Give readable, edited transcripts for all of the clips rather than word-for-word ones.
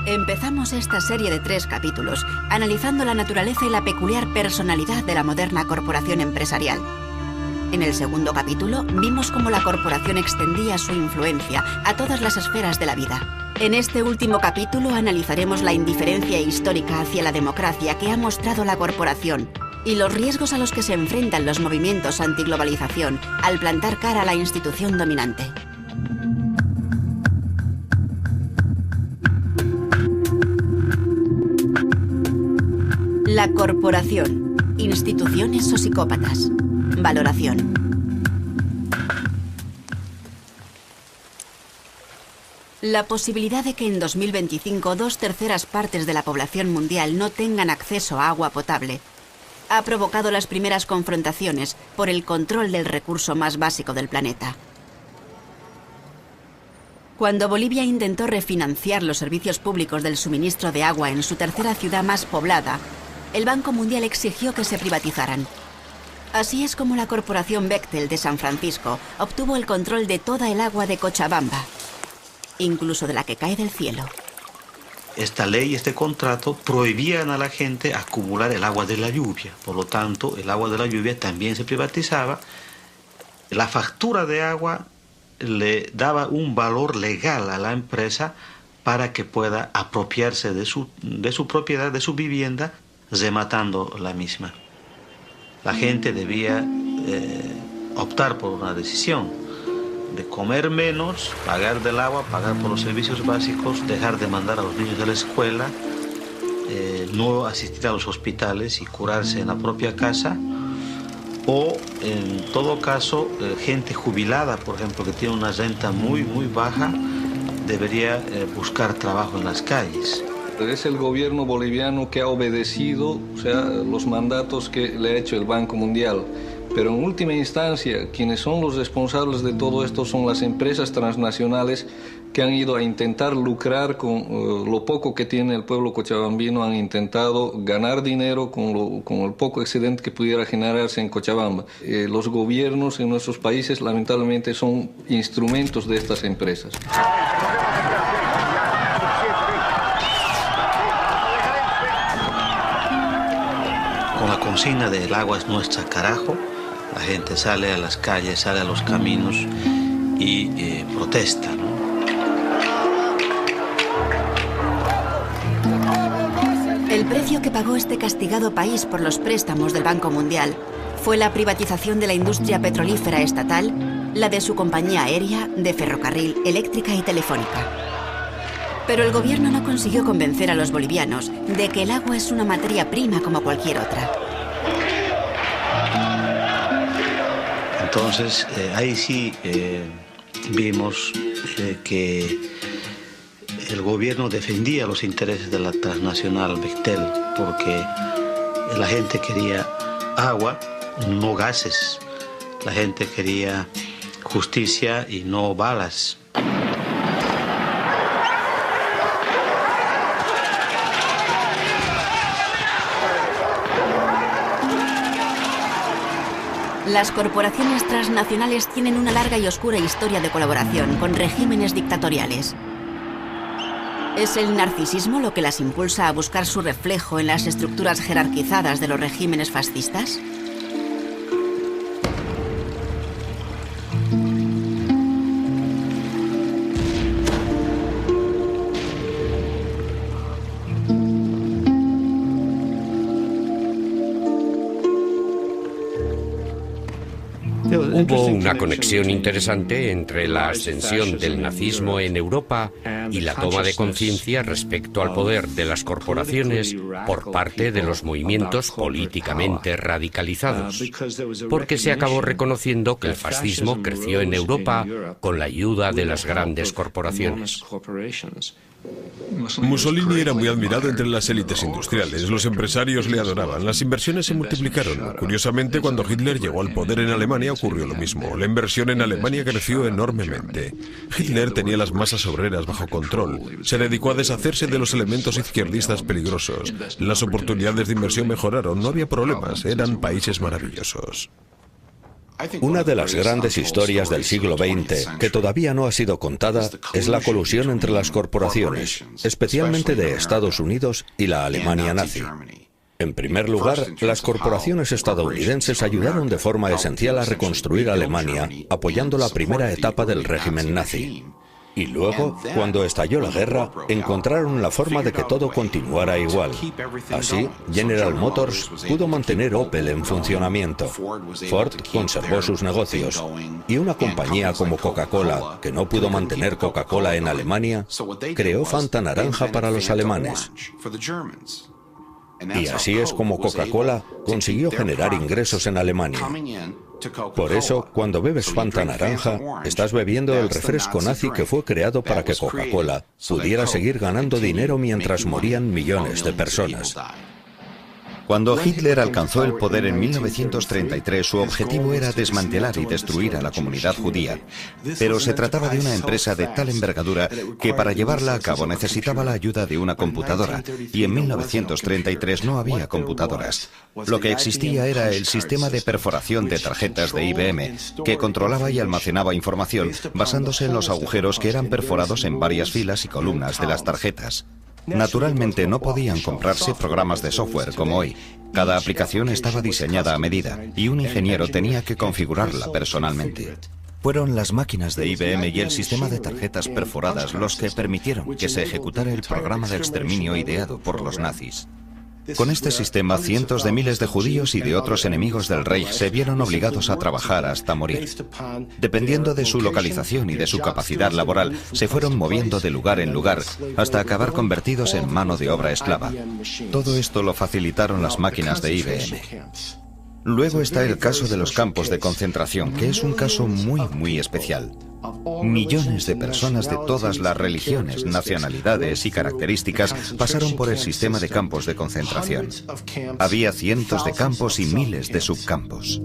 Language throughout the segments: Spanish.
Empezamos esta serie de 3 capítulos analizando la naturaleza y la peculiar personalidad de la moderna corporación empresarial. En el segundo capítulo vimos cómo la corporación extendía su influencia a todas las esferas de la vida. En este último capítulo analizaremos la indiferencia histórica hacia la democracia que ha mostrado la corporación y los riesgos a los que se enfrentan los movimientos antiglobalización al plantar cara a la institución dominante. La corporación, instituciones o psicópatas. Valoración. La posibilidad de que en 2025 2/3 partes de la población mundial no tengan acceso a agua potable ha provocado las primeras confrontaciones por el control del recurso más básico del planeta. Cuando Bolivia intentó refinanciar los servicios públicos del suministro de agua en su tercera ciudad más poblada, el Banco Mundial exigió que se privatizaran. Así es como la corporación Bechtel de San Francisco obtuvo el control de toda el agua de Cochabamba, incluso de la que cae del cielo. Esta ley, este contrato, prohibían a la gente acumular el agua de la lluvia. Por lo tanto, el agua de la lluvia también se privatizaba. La factura de agua le daba un valor legal a la empresa para que pueda apropiarse de su propiedad, de su vivienda, rematando la misma. La gente debía optar por una decisión de comer menos, pagar del agua, pagar por los servicios básicos, dejar de mandar a los niños a la escuela, no asistir a los hospitales y curarse en la propia casa, o en todo caso, gente jubilada, por ejemplo, que tiene una renta muy baja, debería buscar trabajo en las calles. Es el gobierno boliviano que ha obedecido, los mandatos que le ha hecho el Banco Mundial. Pero en última instancia, quienes son los responsables de todo esto son las empresas transnacionales que han ido a intentar lucrar con lo poco que tiene el pueblo cochabambino, han intentado ganar dinero con el poco excedente que pudiera generarse en Cochabamba. Los gobiernos en nuestros países lamentablemente son instrumentos de estas empresas. Con la consigna de "el agua es nuestra, carajo", la gente sale a las calles, sale a los caminos y protesta, ¿no? El precio que pagó este castigado país por los préstamos del Banco Mundial fue la privatización de la industria petrolífera estatal, la de su compañía aérea, de ferrocarril, eléctrica y telefónica. Pero el gobierno no consiguió convencer a los bolivianos de que el agua es una materia prima como cualquier otra. Entonces, ahí sí vimos que el gobierno defendía los intereses de la transnacional Bechtel, porque la gente quería agua, no gases. La gente quería justicia y no balas. Las corporaciones transnacionales tienen una larga y oscura historia de colaboración con regímenes dictatoriales. ¿Es el narcisismo lo que las impulsa a buscar su reflejo en las estructuras jerarquizadas de los regímenes fascistas? Hubo una conexión interesante entre la ascensión del nazismo en Europa y la toma de conciencia respecto al poder de las corporaciones por parte de los movimientos políticamente radicalizados, porque se acabó reconociendo que el fascismo creció en Europa con la ayuda de las grandes corporaciones. Mussolini era muy admirado entre las élites industriales, los empresarios le adoraban, las inversiones se multiplicaron. Curiosamente, cuando Hitler llegó al poder en Alemania ocurrió lo mismo, la inversión en Alemania creció enormemente. Hitler tenía las masas obreras bajo control, se dedicó a deshacerse de los elementos izquierdistas peligrosos, las oportunidades de inversión mejoraron, no había problemas, eran países maravillosos. Una de las grandes historias del siglo XX que todavía no ha sido contada es la colusión entre las corporaciones, especialmente de Estados Unidos y la Alemania nazi. En primer lugar, las corporaciones estadounidenses ayudaron de forma esencial a reconstruir Alemania, apoyando la primera etapa del régimen nazi. Y luego, cuando estalló la guerra, encontraron la forma de que todo continuara igual. Así, General Motors pudo mantener Opel en funcionamiento. Ford conservó sus negocios. Y una compañía como Coca-Cola, que no pudo mantener Coca-Cola en Alemania, creó Fanta Naranja para los alemanes. Y así es como Coca-Cola consiguió generar ingresos en Alemania. Por eso, cuando bebes Fanta Naranja, estás bebiendo el refresco nazi que fue creado para que Coca-Cola pudiera seguir ganando dinero mientras morían millones de personas. Cuando Hitler alcanzó el poder en 1933, su objetivo era desmantelar y destruir a la comunidad judía. Pero se trataba de una empresa de tal envergadura que para llevarla a cabo necesitaba la ayuda de una computadora, y en 1933 no había computadoras. Lo que existía era el sistema de perforación de tarjetas de IBM, que controlaba y almacenaba información basándose en los agujeros que eran perforados en varias filas y columnas de las tarjetas. Naturalmente no podían comprarse programas de software como hoy. Cada aplicación estaba diseñada a medida y un ingeniero tenía que configurarla personalmente. Fueron las máquinas de IBM y el sistema de tarjetas perforadas los que permitieron que se ejecutara el programa de exterminio ideado por los nazis. Con este sistema, cientos de miles de judíos y de otros enemigos del Reich se vieron obligados a trabajar hasta morir. Dependiendo de su localización y de su capacidad laboral, se fueron moviendo de lugar en lugar hasta acabar convertidos en mano de obra esclava. Todo esto lo facilitaron las máquinas de IBM. Luego está el caso de los campos de concentración, que es un caso muy especial. Millones de personas de todas las religiones, nacionalidades y características pasaron por el sistema de campos de concentración. Había cientos de campos y miles de subcampos.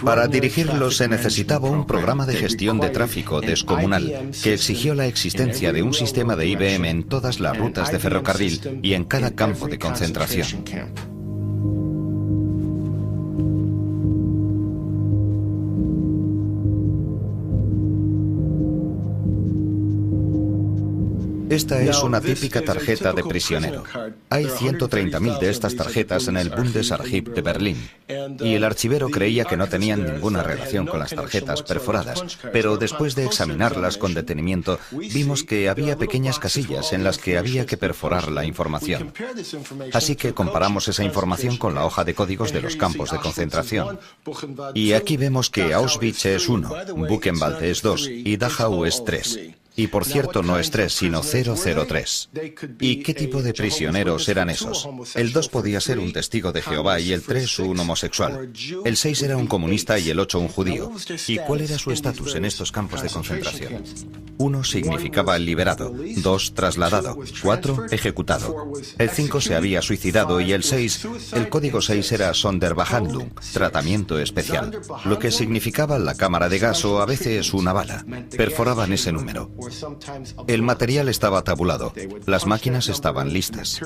Para dirigirlos se necesitaba un programa de gestión de tráfico descomunal que exigió la existencia de un sistema de IBM en todas las rutas de ferrocarril y en cada campo de concentración. Esta es una típica tarjeta de prisionero. Hay 130.000 de estas tarjetas en el Bundesarchiv de Berlín. Y el archivero creía que no tenían ninguna relación con las tarjetas perforadas, pero después de examinarlas con detenimiento, vimos que había pequeñas casillas en las que había que perforar la información. Así que comparamos esa información con la hoja de códigos de los campos de concentración. Y aquí vemos que Auschwitz es 1, Buchenwald es 2 y Dachau es 3. Y por cierto no es 3, sino 003. ¿Y qué tipo de prisioneros eran esos? El 2 podía ser un testigo de Jehová y el 3 un homosexual. El 6 era un comunista y el 8 un judío. ¿Y cuál era su estatus en estos campos de concentración? 1 significaba liberado, 2 trasladado, 4 ejecutado. El 5 se había suicidado y el 6, el código 6 era Sonderbehandlung, tratamiento especial, lo que significaba la cámara de gas o a veces una bala. Perforaban ese número. El material estaba tabulado, las máquinas estaban listas.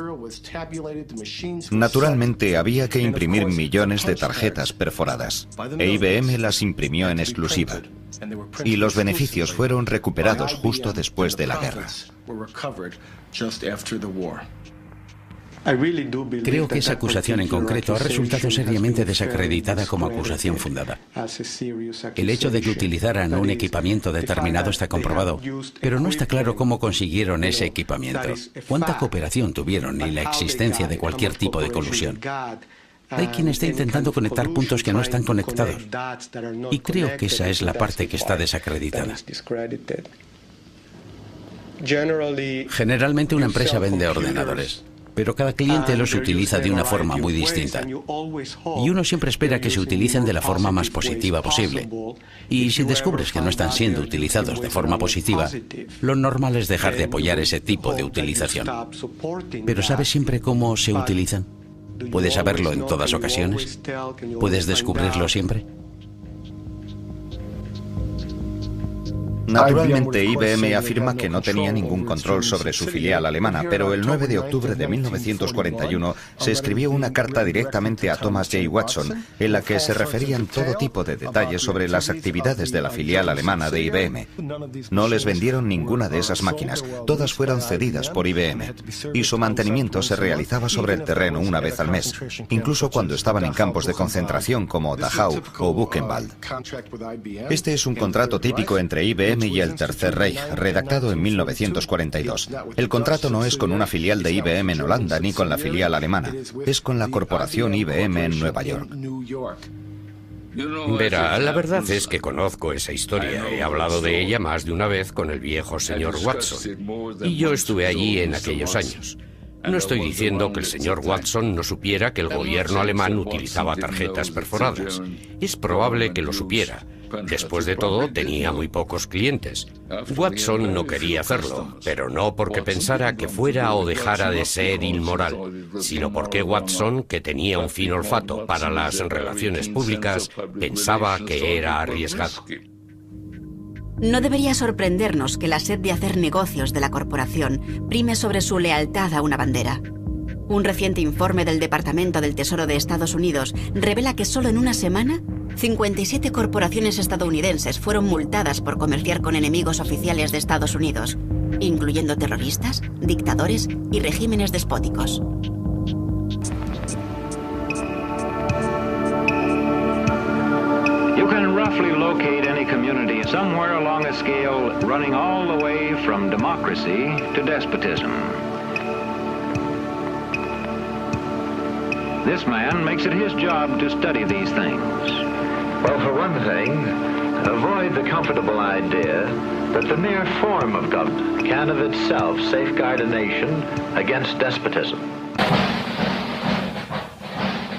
Naturalmente había que imprimir millones de tarjetas perforadas, e IBM las imprimió en exclusiva. Y los beneficios fueron recuperados justo después de la guerra. Creo que esa acusación en concreto ha resultado seriamente desacreditada como acusación fundada. El hecho de que utilizaran un equipamiento determinado está comprobado, pero no está claro cómo consiguieron ese equipamiento, cuánta cooperación tuvieron y la existencia de cualquier tipo de colusión. Hay quien está intentando conectar puntos que no están conectados, y creo que esa es la parte que está desacreditada. Generalmente una empresa vende ordenadores, pero cada cliente los utiliza de una forma muy distinta. Y uno siempre espera que se utilicen de la forma más positiva posible. Y si descubres que no están siendo utilizados de forma positiva, lo normal es dejar de apoyar ese tipo de utilización. Pero ¿sabes siempre cómo se utilizan? ¿Puedes saberlo en todas ocasiones? ¿Puedes descubrirlo siempre? Naturalmente, IBM afirma que no tenía ningún control sobre su filial alemana, pero el 9 de octubre de 1941 se escribió una carta directamente a Thomas J. Watson en la que se referían todo tipo de detalles sobre las actividades de la filial alemana de IBM. No les vendieron ninguna de esas máquinas, todas fueron cedidas por IBM, y su mantenimiento se realizaba sobre el terreno una vez al mes, incluso cuando estaban en campos de concentración como Dachau o Buchenwald. Este es un contrato típico entre IBM y el Tercer Reich, redactado en 1942. El contrato no es con una filial de IBM en Holanda ni con la filial alemana, es con la corporación IBM en Nueva York. Verá, la verdad es que conozco esa historia. He hablado de ella más de una vez con el viejo señor Watson. Y yo estuve allí en aquellos años. No estoy diciendo que el señor Watson no supiera que el gobierno alemán utilizaba tarjetas perforadas. Es probable que lo supiera. Después de todo, tenía muy pocos clientes. Watson no quería hacerlo, pero no porque pensara que fuera o dejara de ser inmoral, sino porque Watson, que tenía un fino olfato para las relaciones públicas, pensaba que era arriesgado. No debería sorprendernos que la sed de hacer negocios de la corporación prime sobre su lealtad a una bandera. Un reciente informe del Departamento del Tesoro de Estados Unidos revela que solo en una semana 57 corporaciones estadounidenses fueron multadas por comerciar con enemigos oficiales de Estados Unidos, incluyendo terroristas, dictadores y regímenes despóticos. You can roughly locate any community somewhere along a scale running all the way from democracy to despotism. This man makes it his job to study these things. Well, for one thing, avoid the comfortable idea that the mere form of government can of itself safeguard a nation against despotism.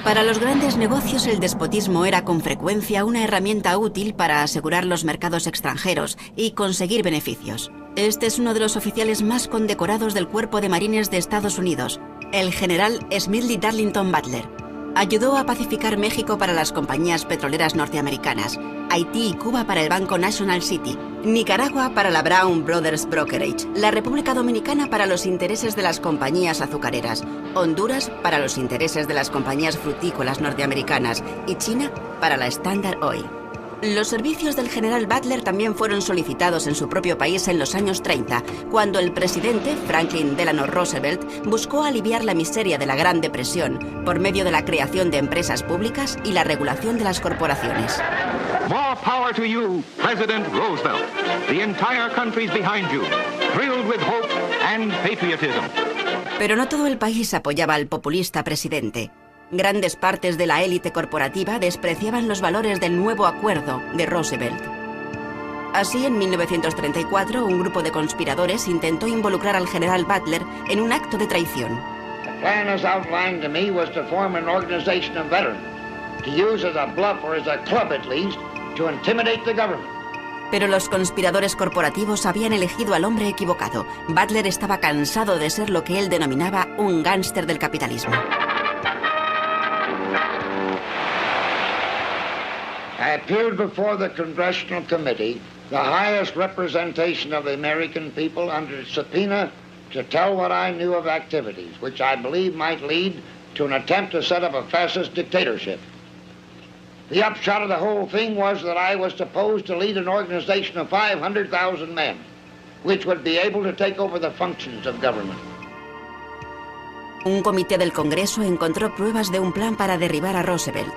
Para los grandes negocios, el despotismo era con frecuencia una herramienta útil para asegurar los mercados extranjeros y conseguir beneficios. Este es uno de los oficiales más condecorados del Cuerpo de Marines de Estados Unidos, el general Smedley Darlington Butler. Ayudó a pacificar México para las compañías petroleras norteamericanas, Haití y Cuba para el Banco National City, Nicaragua para la Brown Brothers Brokerage, la República Dominicana para los intereses de las compañías azucareras, Honduras para los intereses de las compañías frutícolas norteamericanas y China para la Standard Oil. Los servicios del general Butler también fueron solicitados en su propio país en los años 30, cuando el presidente Franklin Delano Roosevelt buscó aliviar la miseria de la Gran Depresión por medio de la creación de empresas públicas y la regulación de las corporaciones. More power to you, President Roosevelt. The entire country's behind you, thrilled with hope and patriotism. Pero no todo el país apoyaba al populista presidente. Grandes partes de la élite corporativa despreciaban los valores del nuevo acuerdo de Roosevelt. Así, en 1934, un grupo de conspiradores intentó involucrar al general Butler en un acto de traición. The plan as outlined to me was to form an organization of veterans, to use as a bluff or as a club at least, to intimidate the government. Pero los conspiradores corporativos habían elegido al hombre equivocado. Butler estaba cansado de ser lo que él denominaba un gángster del capitalismo. I appeared before the Congressional Committee, the highest representation of the American people, under subpoena to tell what I knew of activities, which I believe might lead to an attempt to set up a fascist dictatorship. The upshot of the whole thing was that I was supposed to lead an organization of 500,000 men, which would be able to take over the functions of government. Un comité del Congreso encontró pruebas de un plan para derribar a Roosevelt.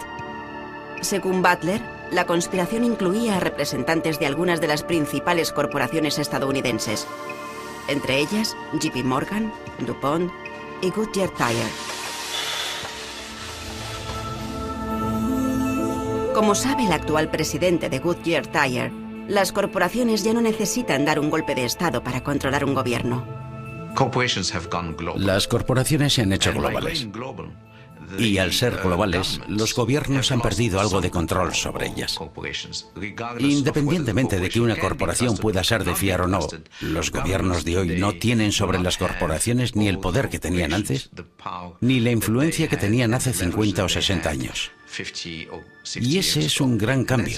Según Butler, la conspiración incluía a representantes de algunas de las principales corporaciones estadounidenses, entre ellas JP Morgan, DuPont y Goodyear Tire. Como sabe el actual presidente de Goodyear Tire, las corporaciones ya no necesitan dar un golpe de Estado para controlar un gobierno. Las corporaciones se han hecho globales. Y al ser globales, los gobiernos han perdido algo de control sobre ellas. Independientemente de que una corporación pueda ser de fiar o no, los gobiernos de hoy no tienen sobre las corporaciones ni el poder que tenían antes, ni la influencia que tenían hace 50 o 60 años. Y ese es un gran cambio.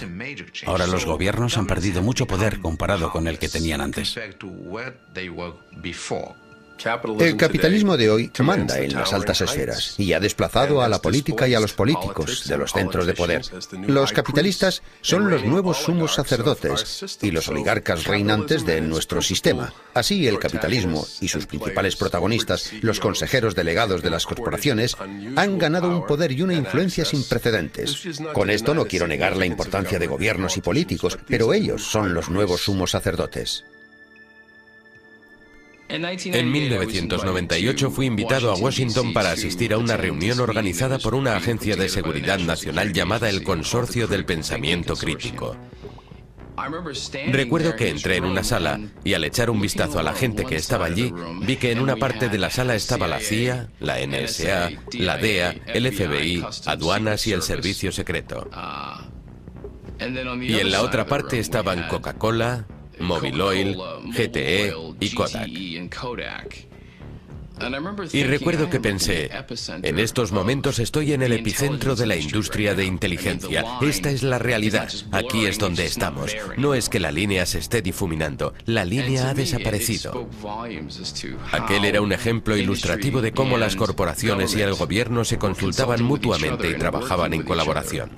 Ahora los gobiernos han perdido mucho poder comparado con el que tenían antes. El capitalismo de hoy manda en las altas esferas y ha desplazado a la política y a los políticos de los centros de poder. Los capitalistas son los nuevos sumos sacerdotes y los oligarcas reinantes de nuestro sistema. Así, el capitalismo y sus principales protagonistas, los consejeros delegados de las corporaciones, han ganado un poder y una influencia sin precedentes. Con esto no quiero negar la importancia de gobiernos y políticos, pero ellos son los nuevos sumos sacerdotes. En 1998 fui invitado a Washington para asistir a una reunión organizada por una agencia de seguridad nacional llamada el Consorcio del Pensamiento Crítico. Recuerdo que entré en una sala y al echar un vistazo a la gente que estaba allí, vi que en una parte de la sala estaba la CIA, la NSA, la DEA, el FBI, aduanas y el Servicio Secreto. Y en la otra parte estaban Coca-Cola, Mobil Oil, GTE y Kodak. Y recuerdo que pensé, en estos momentos estoy en el epicentro de la industria de inteligencia. Esta es la realidad. Aquí es donde estamos. No es que la línea se esté difuminando. La línea ha desaparecido. Aquel era un ejemplo ilustrativo de cómo las corporaciones y el gobierno se consultaban mutuamente y trabajaban en colaboración.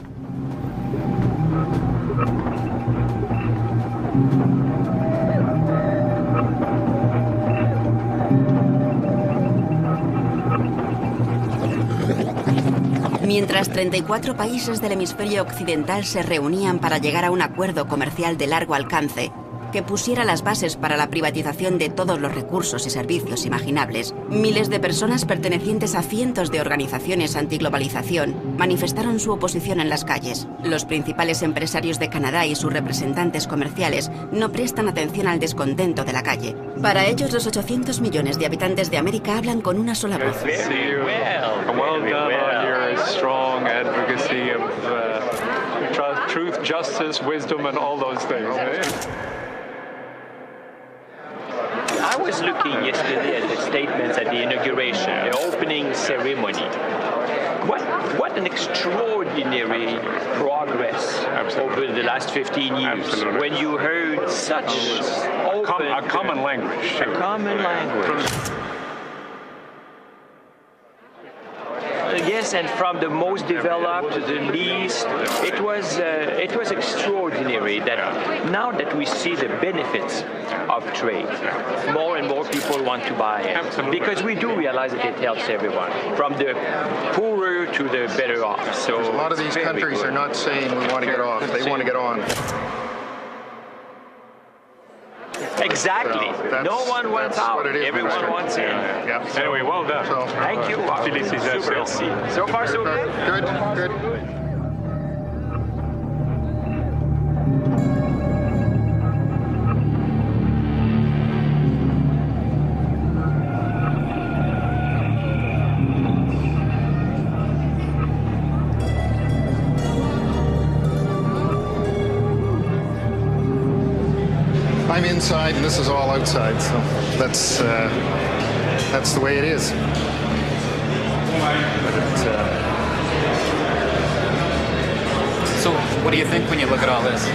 Mientras 34 países del hemisferio occidental se reunían para llegar a un acuerdo comercial de largo alcance que pusiera las bases para la privatización de todos los recursos y servicios imaginables, miles de personas pertenecientes a cientos de organizaciones antiglobalización manifestaron su oposición en las calles. Los principales empresarios de Canadá y sus representantes comerciales no prestan atención al descontento de la calle. Para ellos, los 800 millones de habitantes de América hablan con una sola voz. I was looking yesterday at the statements at the inauguration, the opening ceremony. What an extraordinary progress over the last 15 years. Absolutely. When you heard such open... A common language. A common language. Yes, and from the most developed to the least, it was extraordinary that now that we see the benefits of trade, more and more people want to buy it. Absolutely. Because we do realize that it helps everyone, from the poorer to the better off. So a lot of these countries are not saying we want to get off, they want to get on. Exactly. So no one wants out. Everyone wants in. Yeah. Anyway, well done. So, thank you. Super. So far, so good. Good. I'm inside and this is all outside, so that's the way it is. So, what do you think when you look at all this?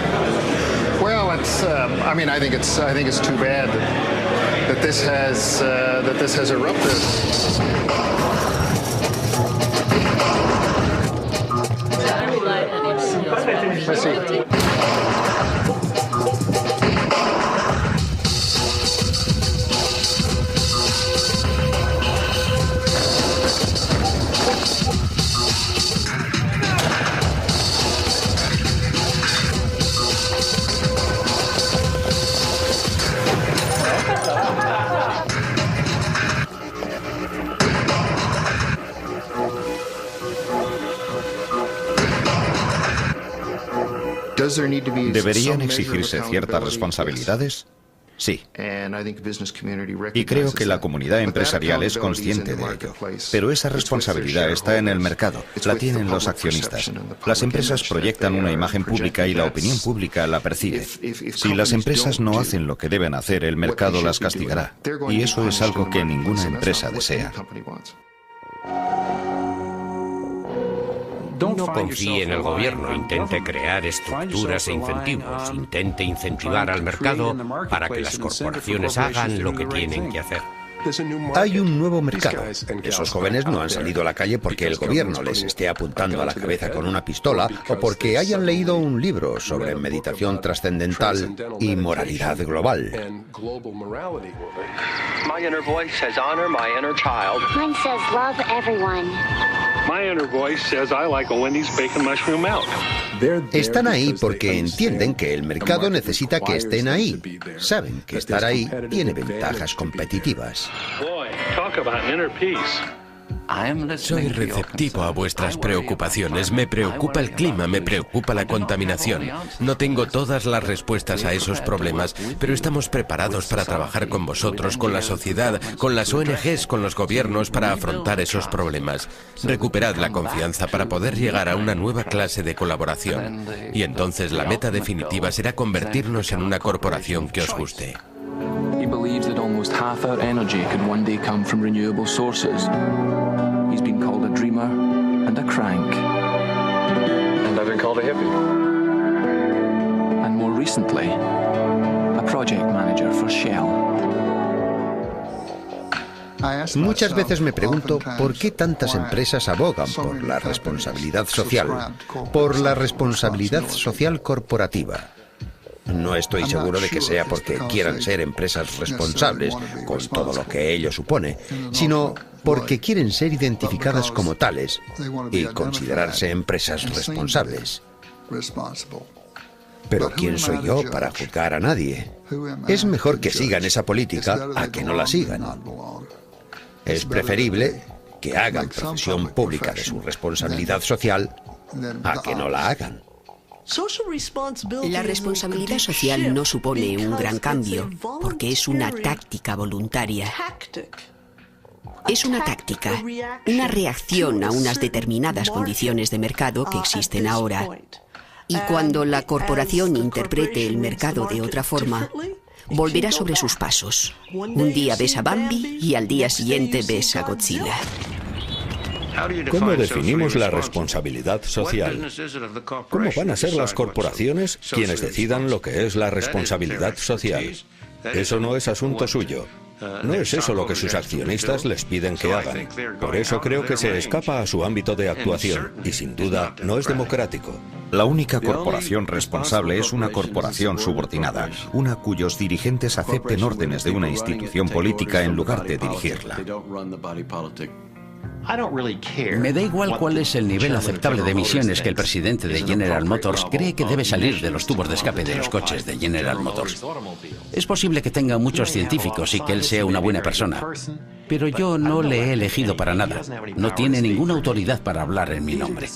Well, it's. I mean, I think it's too bad that this has erupted. Let's see. ¿Deberían exigirse ciertas responsabilidades? Sí. Y creo que la comunidad empresarial es consciente de ello. Pero esa responsabilidad está en el mercado, la tienen los accionistas. Las empresas proyectan una imagen pública y la opinión pública la percibe. Si las empresas no hacen lo que deben hacer, el mercado las castigará. Y eso es algo que ninguna empresa desea. No confíe en el gobierno, intente crear estructuras e incentivos, intente incentivar al mercado para que las corporaciones hagan lo que tienen que hacer. Hay un nuevo mercado. Esos jóvenes no han salido a la calle porque el gobierno les esté apuntando a la cabeza con una pistola o porque hayan leído un libro sobre meditación trascendental y moralidad global. My inner voice says honor my inner child. Mine says love everyone. My inner voice says I like a Wendy's bacon mushroom milk. Están ahí porque entienden que el mercado necesita que estén ahí. Saben que estar ahí tiene ventajas competitivas. Boy, talk about an inner peace. Soy receptivo a vuestras preocupaciones. Me preocupa el clima, me preocupa la contaminación. No tengo todas las respuestas a esos problemas, pero estamos preparados para trabajar con vosotros, con la sociedad, con las ONGs, con los gobiernos para afrontar esos problemas. Recuperad la confianza para poder llegar a una nueva clase de colaboración. Y entonces la meta definitiva será convertirnos en una corporación que os guste. He believes that almost half our energy could one day come from renewable sources. He's been called a dreamer and a crank. And I've been called a hippie. And more recently, a project manager for Shell. Muchas veces me pregunto por qué tantas empresas abogan por la responsabilidad social, por la responsabilidad social corporativa. No estoy seguro de que sea porque quieran ser empresas responsables, con todo lo que ello supone, sino porque quieren ser identificadas como tales y considerarse empresas responsables. Pero ¿quién soy yo para juzgar a nadie? Es mejor que sigan esa política a que no la sigan. Es preferible que hagan profesión pública de su responsabilidad social a que no la hagan. La responsabilidad social no supone un gran cambio, porque es una táctica voluntaria. Es una táctica, una reacción a unas determinadas condiciones de mercado que existen ahora. Y cuando la corporación interprete el mercado de otra forma, volverá sobre sus pasos. Un día ves a Bambi y al día siguiente ves a Godzilla. ¿Cómo definimos la responsabilidad social? ¿Cómo van a ser las corporaciones quienes decidan lo que es la responsabilidad social? Eso no es asunto suyo. No es eso lo que sus accionistas les piden que hagan. Por eso creo que se escapa a su ámbito de actuación y sin duda no es democrático. La única corporación responsable es una corporación subordinada, una cuyos dirigentes acepten órdenes de una institución política en lugar de dirigirla. Me da igual cuál es el nivel aceptable de emisiones que el presidente de General Motors cree que debe salir de los tubos de escape de los coches de General Motors. Es posible que tenga muchos científicos y que él sea una buena persona, pero yo no le he elegido para nada. No tiene ninguna autoridad para hablar en mi nombre.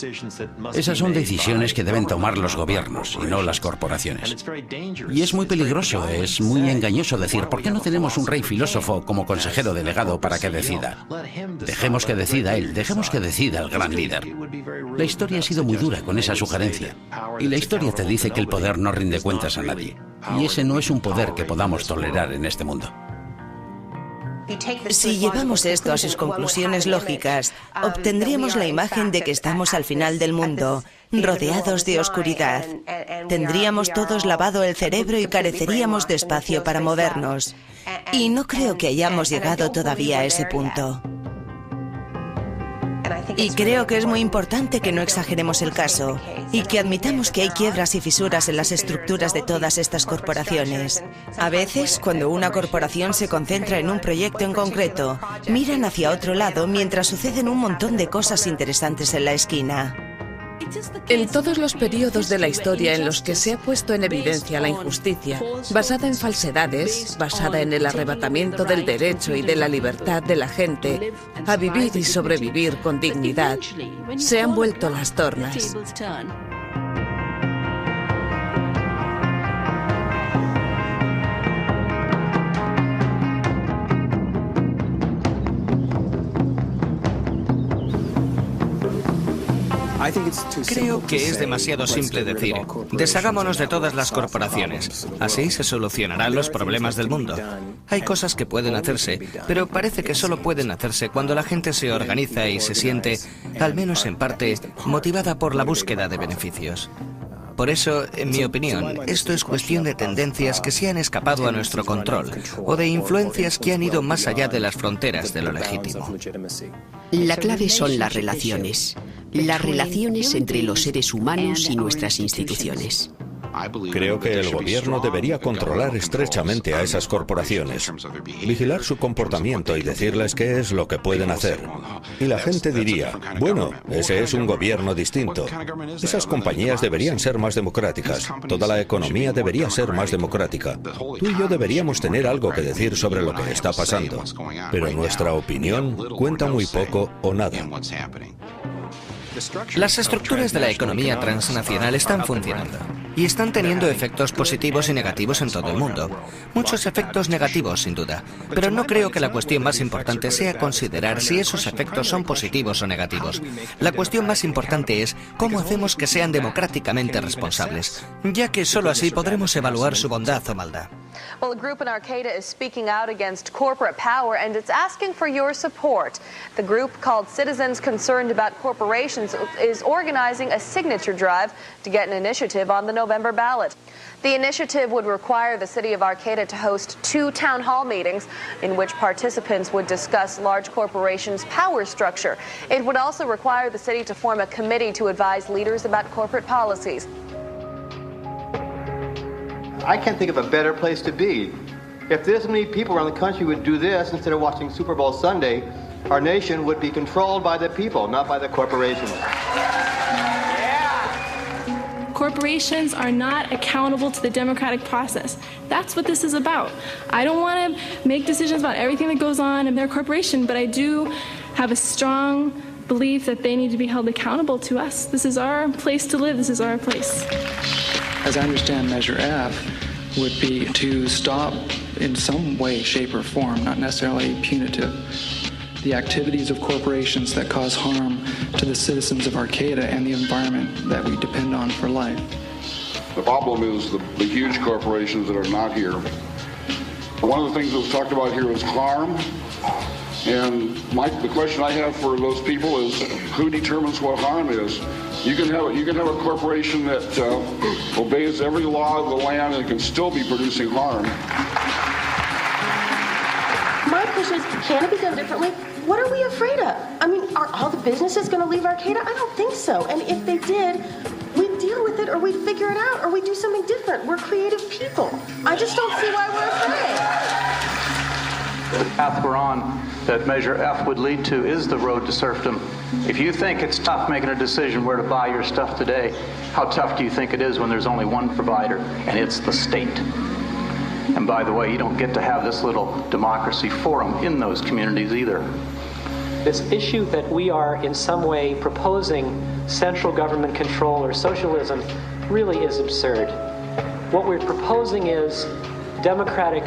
Esas son decisiones que deben tomar los gobiernos y no las corporaciones. Y es muy peligroso, es muy engañoso decir, ¿por qué no tenemos un rey filósofo como consejero delegado para que decida? Dejemos que decida él, dejemos que decida el gran líder. La historia ha sido muy dura con esa sugerencia. Y la historia te dice que el poder no rinde cuentas a nadie. Y ese no es un poder que podamos tolerar en este mundo. Si llevamos esto a sus conclusiones lógicas, obtendríamos la imagen de que estamos al final del mundo, rodeados de oscuridad. Tendríamos todos lavado el cerebro y careceríamos de espacio para movernos. Y no creo que hayamos llegado todavía a ese punto. Y creo que es muy importante que no exageremos el caso y que admitamos que hay quiebras y fisuras en las estructuras de todas estas corporaciones. A veces, cuando una corporación se concentra en un proyecto en concreto, miran hacia otro lado mientras suceden un montón de cosas interesantes en la esquina. En todos los periodos de la historia en los que se ha puesto en evidencia la injusticia, basada en falsedades, basada en el arrebatamiento del derecho y de la libertad de la gente a vivir y sobrevivir con dignidad, se han vuelto las tornas. Creo que es demasiado simple decir, deshagámonos de todas las corporaciones. Así se solucionarán los problemas del mundo. Hay cosas que pueden hacerse, pero parece que solo pueden hacerse cuando la gente se organiza y se siente, al menos en parte, motivada por la búsqueda de beneficios. Por eso, en mi opinión, esto es cuestión de tendencias que se han escapado a nuestro control o de influencias que han ido más allá de las fronteras de lo legítimo. La clave son las relaciones entre los seres humanos y nuestras instituciones. Creo que el gobierno debería controlar estrechamente a esas corporaciones, vigilar su comportamiento y decirles qué es lo que pueden hacer. Y la gente diría, bueno, ese es un gobierno distinto. Esas compañías deberían ser más democráticas, toda la economía debería ser más democrática. Tú y yo deberíamos tener algo que decir sobre lo que está pasando, pero nuestra opinión cuenta muy poco o nada. Las estructuras de la economía transnacional están funcionando y están teniendo efectos positivos y negativos en todo el mundo. Muchos efectos negativos, sin duda, pero no creo que la cuestión más importante sea considerar si esos efectos son positivos o negativos. La cuestión más importante es cómo hacemos que sean democráticamente responsables, ya que solo así podremos evaluar su bondad o maldad. Well, a group in Arcata is speaking out against corporate power, and it's asking for your support. The group, called Citizens Concerned About Corporations, is organizing a signature drive to get an initiative on the November ballot. The initiative would require the city of Arcata to host 2 town hall meetings in which participants would discuss large corporations' power structure. It would also require the city to form a committee to advise leaders about corporate policies. I can't think of a better place to be. If this many people around the country would do this instead of watching Super Bowl Sunday, our nation would be controlled by the people, not by the corporations. Corporations are not accountable to the democratic process. That's what this is about. I don't want to make decisions about everything that goes on in their corporation, but I do have a strong belief that they need to be held accountable to us. This is our place to live. This is our place. As I understand, Measure F would be to stop in some way, shape, or form, not necessarily punitive, the activities of corporations that cause harm to the citizens of Arcata and the environment that we depend on for life. The problem is the huge corporations that are not here. One of the things that was talked about here is harm. And the question I have for those people is, who determines what harm is? You can have a corporation that obeys every law of the land and can still be producing harm. My question is, can it be done differently? What are we afraid of? I mean, are all the businesses going to leave Arcata? I don't think so. And if they did, we'd deal with it, or we'd figure it out, or we'd do something different. We're creative people. I just don't see why we're afraid. The path we're on that Measure F would lead to is the road to serfdom. If you think it's tough making a decision where to buy your stuff today, how tough do you think it is when there's only one provider, and it's the state? And by the way, you don't get to have this little democracy forum in those communities either. This issue that we are in some way proposing central government control or socialism really is absurd. What we're proposing is democratic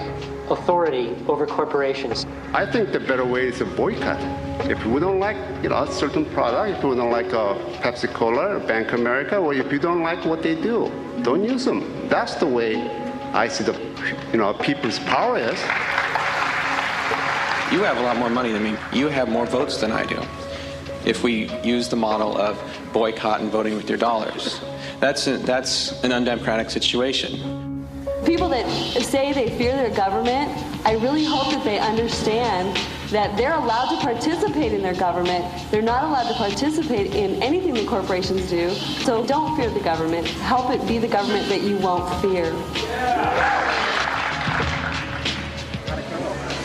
authority over corporations. I think the better way is a boycott. If we don't like, a certain product, if we don't like Pepsi-Cola or Bank of America, or if you don't like what they do, don't use them. That's the way I see the, people's power is. You have a lot more money than me. You have more votes than I do. If we use the model of boycott and voting with your dollars, that's an undemocratic situation. People that say they fear their government, I really hope that they understand that they're allowed to participate in their government. They're not allowed to participate in anything the corporations do. So don't fear the government. Help it be the government that you won't fear.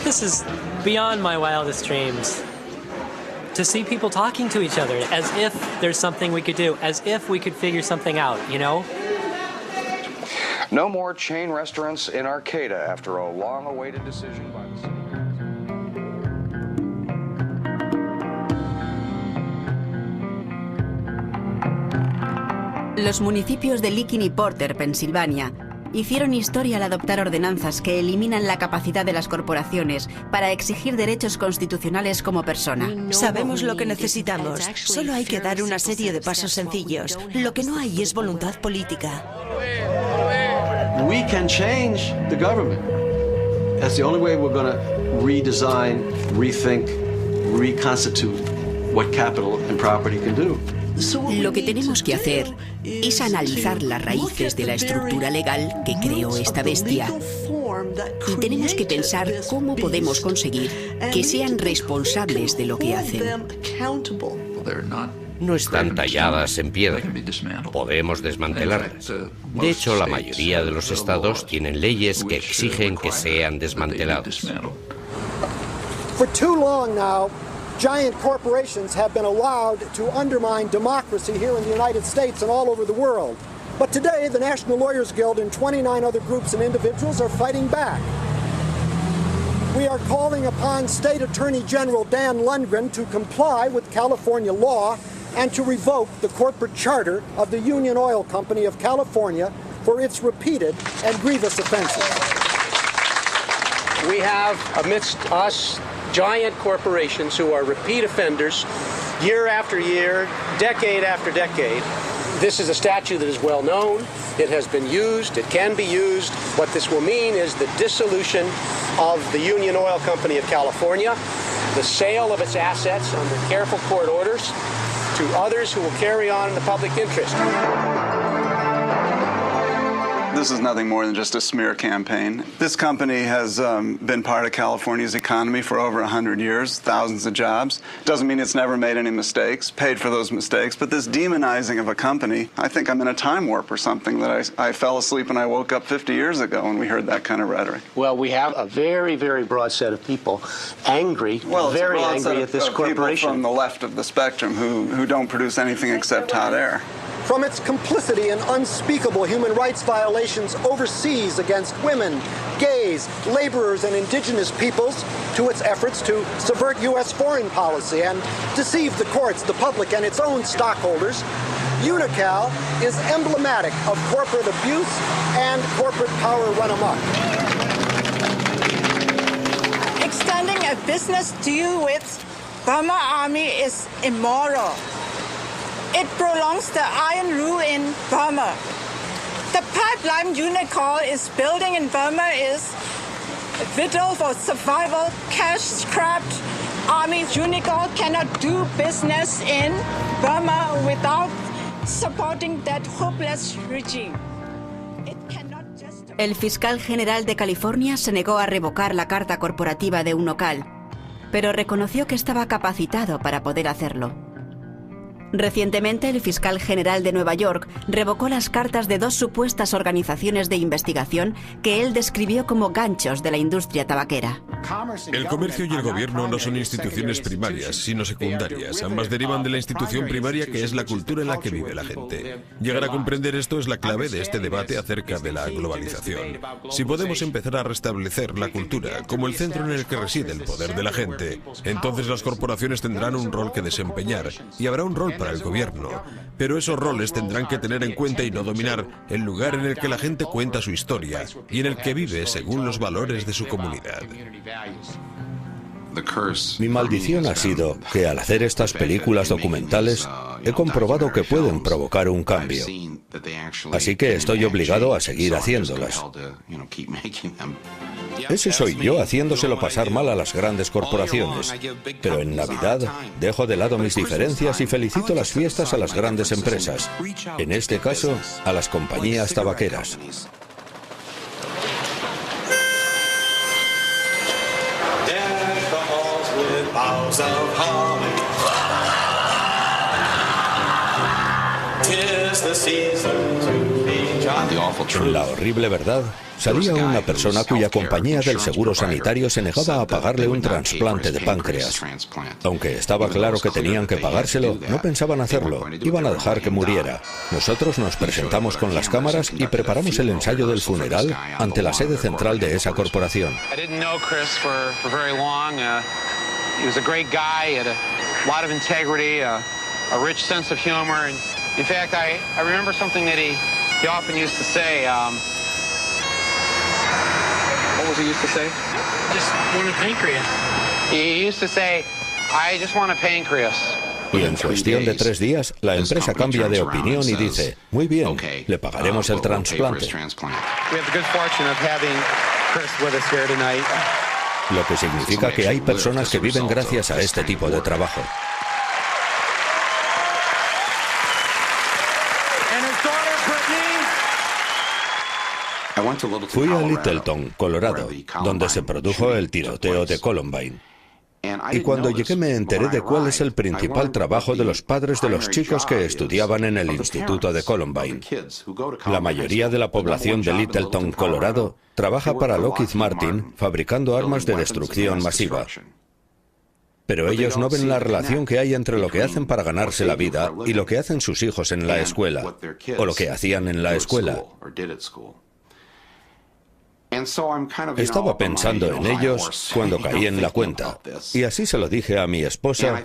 This is beyond my wildest dreams. To see people talking to each other as if there's something we could do, as if we could figure something out, No more chain restaurants in Arcata after a long-awaited decision by the city. Los municipios de Licking y Porter, Pensilvania, hicieron historia al adoptar ordenanzas que eliminan la capacidad de las corporaciones para exigir derechos constitucionales como persona. Sabemos lo que necesitamos. Solo hay que dar una serie de pasos sencillos. Lo que no hay es voluntad política. We can change the government. That's the only way we're going to redesign, rethink, reconstitute what capital and property can do. Lo que tenemos que hacer es analizar las raíces de la estructura legal que creó esta bestia. Y tenemos que pensar cómo podemos conseguir que sean responsables de lo que hacen. No están talladas en piedra. Podemos desmantelarlas. De hecho, la mayoría de los estados tienen leyes que exigen que sean desmanteladas. For too long now, giant corporations have been allowed to undermine democracy here in the United States and all over the world. But today, the National Lawyers Guild and 29 other groups and individuals are fighting back. We are calling upon State Attorney General Dan Lundgren to comply with California law and to revoke the corporate charter of the Union Oil Company of California for its repeated and grievous offenses. We have amidst us giant corporations who are repeat offenders year after year, decade after decade. This is a statute that is well known. It has been used. It can be used. What this will mean is the dissolution of the Union Oil Company of California, the sale of its assets under careful court orders to others who will carry on in the public interest. This is nothing more than just a smear campaign. This company has been part of California's economy for over 100 years, thousands of jobs. Doesn't mean it's never made any mistakes, paid for those mistakes, but this demonizing of a company, I think I'm in a time warp or something, that I fell asleep and I woke up 50 years ago when we heard that kind of rhetoric. Well, we have a very, very broad set of people angry, very angry at this corporation. People from the left of the spectrum who don't produce anything except hot air. From its complicity in unspeakable human rights violations overseas against women, gays, laborers, and indigenous peoples, to its efforts to subvert U.S. foreign policy and deceive the courts, the public, and its own stockholders, Unocal is emblematic of corporate abuse and corporate power run amok. Extending a business deal with Burma Army is immoral. It prolongs the Iron Rule in Burma. The pipeline Unocal is building in Burma is vital for survival, cash-strapped army. Unocal cannot do business in Burma without supporting that hopeless regime. El fiscal general de California se negó a revocar la carta corporativa de Unocal, pero reconoció que estaba capacitado para poder hacerlo. Recientemente, el fiscal general de Nueva York revocó las cartas de 2 supuestas organizaciones de investigación que él describió como ganchos de la industria tabaquera. El comercio y el gobierno no son instituciones primarias, sino secundarias. Ambas derivan de la institución primaria, que es la cultura en la que vive la gente. Llegar a comprender esto es la clave de este debate acerca de la globalización. Si podemos empezar a restablecer la cultura como el centro en el que reside el poder de la gente, entonces las corporaciones tendrán un rol que desempeñar y habrá un rol para el gobierno, pero esos roles tendrán que tener en cuenta y no dominar el lugar en el que la gente cuenta su historia y en el que vive según los valores de su comunidad. Mi maldición ha sido que al hacer estas películas documentales he comprobado que pueden provocar un cambio. Así que estoy obligado a seguir haciéndolas. Ese soy yo haciéndoselo pasar mal a las grandes corporaciones. Pero en Navidad dejo de lado mis diferencias y felicito las fiestas a las grandes empresas. En este caso, a las compañías tabaqueras. La horrible verdad, salía una persona cuya compañía del seguro sanitario se negaba a pagarle un trasplante de páncreas. Aunque estaba claro que tenían que pagárselo, no pensaban hacerlo, iban a dejar que muriera. Nosotros nos presentamos con las cámaras y preparamos el ensayo del funeral ante la sede central de esa corporación. He was a great guy, he had a lot of integrity, a rich sense of humor. And in fact, I remember something that he often used to say. was he used to say? Just want a pancreas. He used to say, I just want a pancreas. Y en cuestión de 3 días, la empresa cambia de opinión y dice, muy bien, le pagaremos el trasplante. Lo que significa que hay personas que viven gracias a este tipo de trabajo. Fui a Littleton, Colorado, donde se produjo el tiroteo de Columbine. Y cuando llegué me enteré de cuál es el principal trabajo de los padres de los chicos que estudiaban en el instituto de Columbine. La mayoría de la población de Littleton, Colorado, trabaja para Lockheed Martin fabricando armas de destrucción masiva. Pero ellos no ven la relación que hay entre lo que hacen para ganarse la vida y lo que hacen sus hijos en la escuela, o lo que hacían en la escuela. Estaba pensando en ellos cuando caí en la cuenta, y así se lo dije a mi esposa,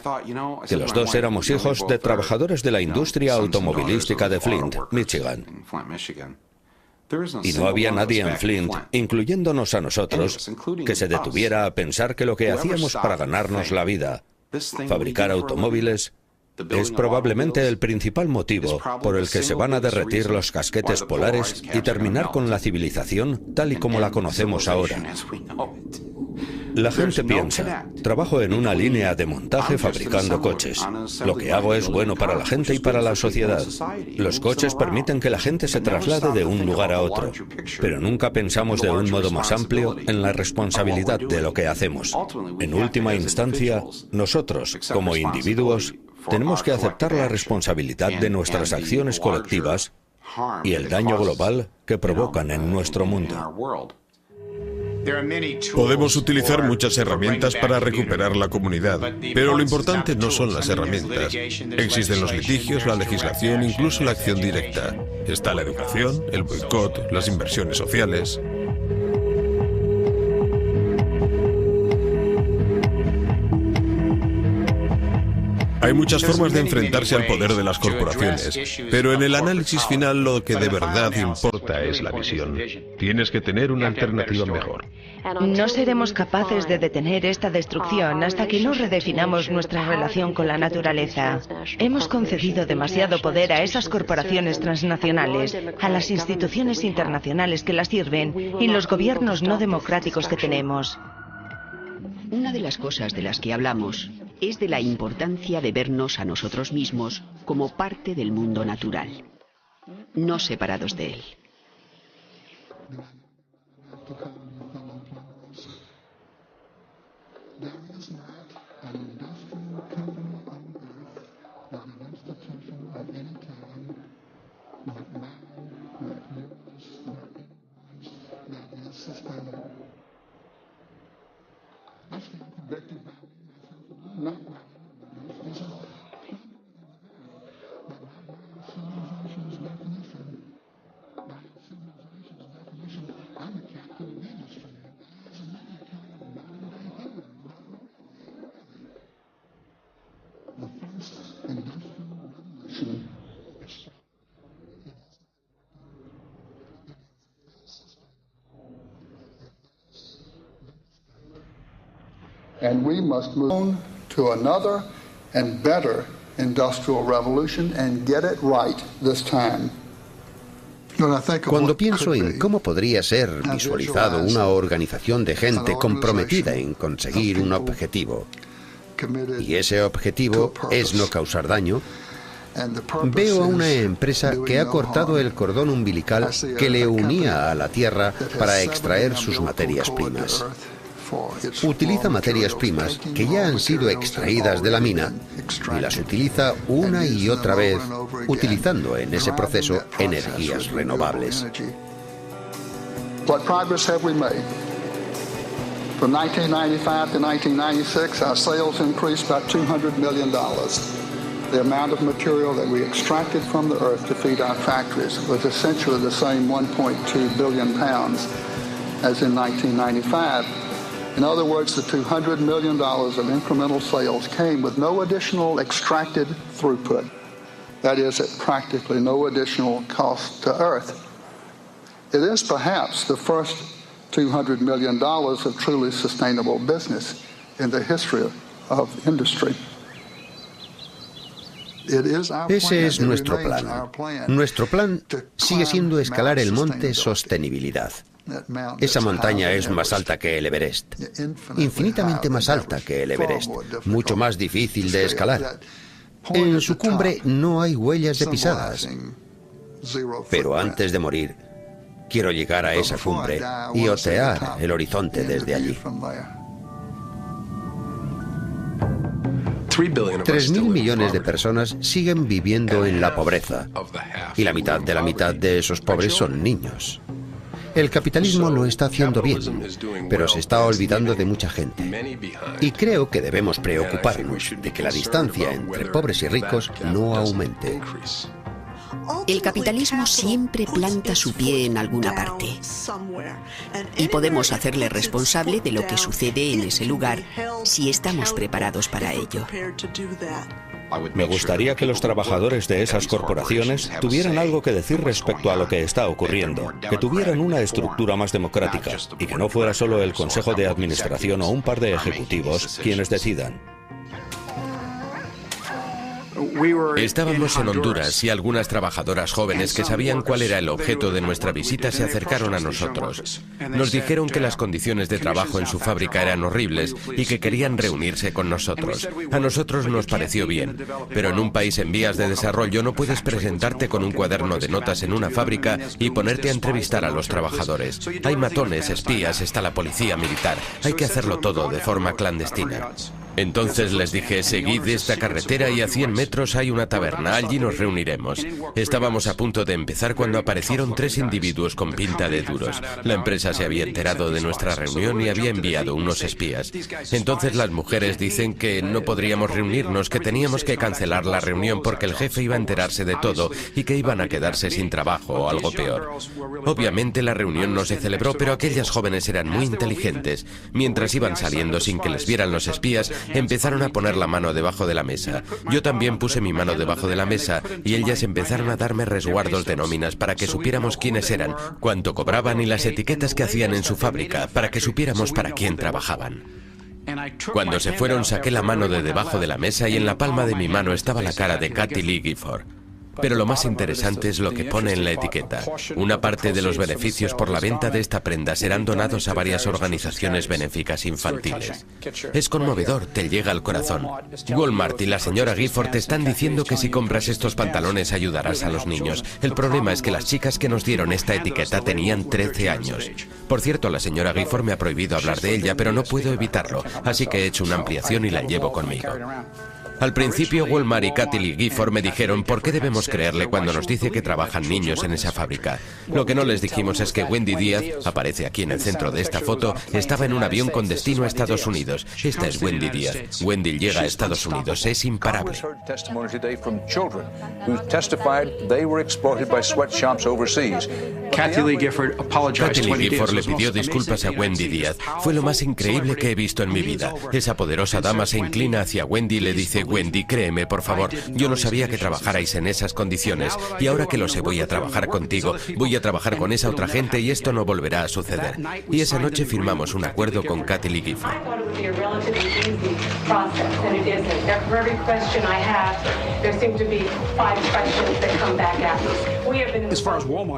que los dos éramos hijos de trabajadores de la industria automovilística de Flint, Michigan. Y no había nadie en Flint, incluyéndonos a nosotros, que se detuviera a pensar que lo que hacíamos para ganarnos la vida, fabricar automóviles, es probablemente el principal motivo por el que se van a derretir los casquetes polares y terminar con la civilización tal y como la conocemos ahora. La gente piensa, trabajo en una línea de montaje fabricando coches. Lo que hago es bueno para la gente y para la sociedad. Los coches permiten que la gente se traslade de un lugar a otro, pero nunca pensamos de un modo más amplio en la responsabilidad de lo que hacemos. En última instancia, nosotros, como individuos, tenemos que aceptar la responsabilidad de nuestras acciones colectivas y el daño global que provocan en nuestro mundo. Podemos utilizar muchas herramientas para recuperar la comunidad, pero lo importante no son las herramientas. Existen los litigios, la legislación, incluso la acción directa. Está la educación, el boicot, las inversiones sociales. Hay muchas formas de enfrentarse al poder de las corporaciones, pero en el análisis final lo que de verdad importa es la visión. Tienes que tener una alternativa mejor. No seremos capaces de detener esta destrucción hasta que no redefinamos nuestra relación con la naturaleza. Hemos concedido demasiado poder a esas corporaciones transnacionales, a las instituciones internacionales que las sirven y los gobiernos no democráticos que tenemos. Una de las cosas de las que hablamos es de la importancia de vernos a nosotros mismos como parte del mundo natural, no separados de él. And we must move on to another and better industrial revolution and get it right this time. Cuando pienso en cómo podría ser visualizado una organización de gente comprometida en conseguir un objetivo, y ese objetivo es no causar daño, veo a una empresa que ha cortado el cordón umbilical que le unía a la Tierra para extraer sus materias primas. Utiliza materias primas que ya han sido extraídas de la mina y las utiliza una y otra vez, utilizando en ese proceso energías renovables. What progress have we made? From 1995 to 1996, our sales increased by $200 million. The amount of material that we extracted from the earth to feed our factories was essentially the same 1.2 billion pounds as in 1995. In other words, the $200 million of incremental sales came with no additional extracted throughput. That is, at practically no additional cost to Earth. It is perhaps the first $200 million of truly sustainable business in the history of industry. Ese es nuestro plan. Nuestro plan sigue siendo escalar el monte Sostenibilidad. Esa montaña es más alta que el Everest, infinitamente más alta que el Everest, mucho más difícil de escalar. En su cumbre no hay huellas de pisadas, pero antes de morir, quiero llegar a esa cumbre y otear el horizonte desde allí. 3.000 millones de personas siguen viviendo en la pobreza, y la mitad de esos pobres son niños. El capitalismo lo está haciendo bien, pero se está olvidando de mucha gente. Y creo que debemos preocuparnos de que la distancia entre pobres y ricos no aumente. El capitalismo siempre planta su pie en alguna parte. Y podemos hacerle responsable de lo que sucede en ese lugar si estamos preparados para ello. Me gustaría que los trabajadores de esas corporaciones tuvieran algo que decir respecto a lo que está ocurriendo, que tuvieran una estructura más democrática y que no fuera solo el Consejo de Administración o un par de ejecutivos quienes decidan. Estábamos en Honduras y algunas trabajadoras jóvenes que sabían cuál era el objeto de nuestra visita se acercaron a nosotros. Nos dijeron que las condiciones de trabajo en su fábrica eran horribles y que querían reunirse con nosotros. A nosotros nos pareció bien, pero en un país en vías de desarrollo no puedes presentarte con un cuaderno de notas en una fábrica y ponerte a entrevistar a los trabajadores. Hay matones, espías, está la policía militar. Hay que hacerlo todo de forma clandestina. Entonces les dije, seguid esta carretera y a 100 metros hay una taberna, allí nos reuniremos. Estábamos a punto de empezar cuando aparecieron 3 individuos con pinta de duros. La empresa se había enterado de nuestra reunión y había enviado unos espías. Entonces las mujeres dicen que no podríamos reunirnos, que teníamos que cancelar la reunión porque el jefe iba a enterarse de todo y que iban a quedarse sin trabajo o algo peor. Obviamente la reunión no se celebró, pero aquellas jóvenes eran muy inteligentes. Mientras iban saliendo sin que les vieran los espías, empezaron a poner la mano debajo de la mesa. Yo también puse mi mano debajo de la mesa y ellas empezaron a darme resguardos de nóminas para que supiéramos quiénes eran, cuánto cobraban y las etiquetas que hacían en su fábrica, para que supiéramos para quién trabajaban. Cuando se fueron saqué la mano de debajo de la mesa y en la palma de mi mano estaba la cara de Kathie Lee Gifford. Pero lo más interesante es lo que pone en la etiqueta. Una parte de los beneficios por la venta de esta prenda serán donados a varias organizaciones benéficas infantiles. Es conmovedor, te llega al corazón. Walmart y la señora Gifford te están diciendo que si compras estos pantalones ayudarás a los niños. El problema es que las chicas que nos dieron esta etiqueta tenían 13 años. Por cierto, la señora Gifford me ha prohibido hablar de ella, pero no puedo evitarlo, así que he hecho una ampliación y la llevo conmigo. Al principio, Walmart y Kathie Lee Gifford me dijeron ¿por qué debemos creerle cuando nos dice que trabajan niños en esa fábrica? Lo que no les dijimos es que Wendy Díaz, aparece aquí en el centro de esta foto, estaba en un avión con destino a Estados Unidos. Esta es Wendy Díaz. Wendy llega a Estados Unidos, es imparable. Kathie Lee Gifford le pidió disculpas a Wendy Díaz. Fue lo más increíble que he visto en mi vida. Esa poderosa dama se inclina hacia Wendy y le dice, Wendy, créeme, por favor, yo no sabía que trabajarais en esas condiciones y ahora que lo sé voy a trabajar contigo, voy a trabajar con esa otra gente y esto no volverá a suceder. Y esa noche firmamos un acuerdo con Kathie Lee Gifford.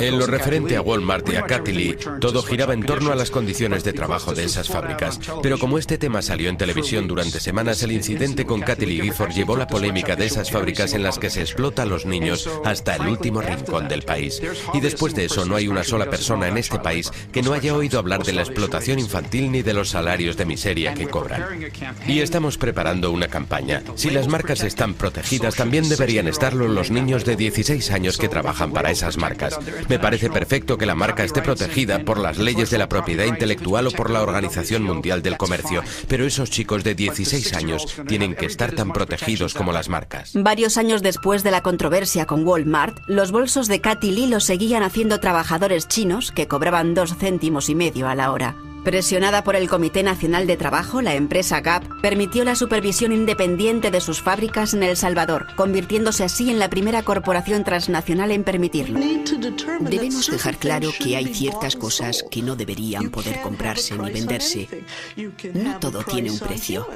En lo referente a Walmart y a Kathie Lee, todo giraba en torno a las condiciones de trabajo de esas fábricas. Pero como este tema salió en televisión durante semanas, el incidente con Kathie Lee Gifford llevó la polémica de esas fábricas en las que se explota a los niños hasta el último rincón del país. Y después de eso no hay una sola persona en este país que no haya oído hablar de la explotación infantil ni de los salarios de miseria que cobran. Y estamos preparando una campaña. Si las marcas están protegidas, también deberían estarlo los niños de 16 años que trabajan para esas marcas. Me parece perfecto que la marca esté protegida por las leyes de la propiedad intelectual o por la Organización Mundial del Comercio, pero esos chicos de 16 años tienen que estar tan protegidos como las marcas. Varios años después de la controversia con Walmart, los bolsos de Kathie Lee los seguían haciendo trabajadores chinos que cobraban 2,5 céntimos a la hora. Presionada por el Comité Nacional de Trabajo, la empresa Gap permitió la supervisión independiente de sus fábricas en El Salvador, convirtiéndose así en la primera corporación transnacional en permitirlo. Debemos dejar claro que hay ciertas cosas que no deberían poder comprarse ni venderse. No todo tiene un precio.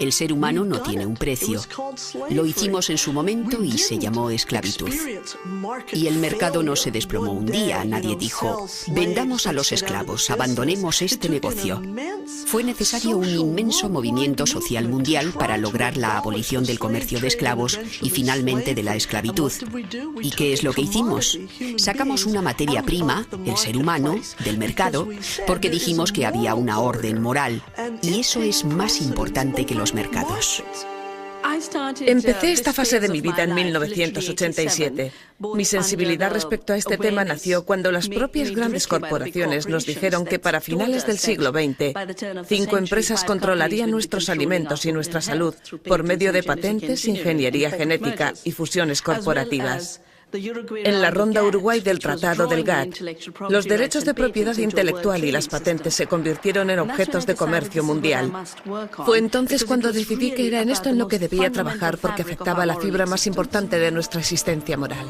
El ser humano no tiene un precio. Lo hicimos en su momento y se llamó esclavitud. Y el mercado no se desplomó un día. Nadie dijo, vendamos a los esclavos, abandonemos este negocio. Fue necesario un inmenso movimiento social mundial para lograr la abolición del comercio de esclavos y finalmente de la esclavitud. ¿Y qué es lo que hicimos? Sacamos una materia prima, el ser humano, del mercado, porque dijimos que había una orden moral. Y eso es más importante que los mercados. Empecé esta fase de mi vida en 1987. Mi sensibilidad respecto a este tema nació cuando las propias grandes corporaciones nos dijeron que para finales del siglo XX, 5 empresas controlarían nuestros alimentos y nuestra salud por medio de patentes, ingeniería genética y fusiones corporativas. En la ronda Uruguay del Tratado del GATT, los derechos de propiedad intelectual y las patentes se convirtieron en objetos de comercio mundial. Fue entonces cuando decidí que era en esto en lo que debía trabajar porque afectaba la fibra más importante de nuestra existencia moral.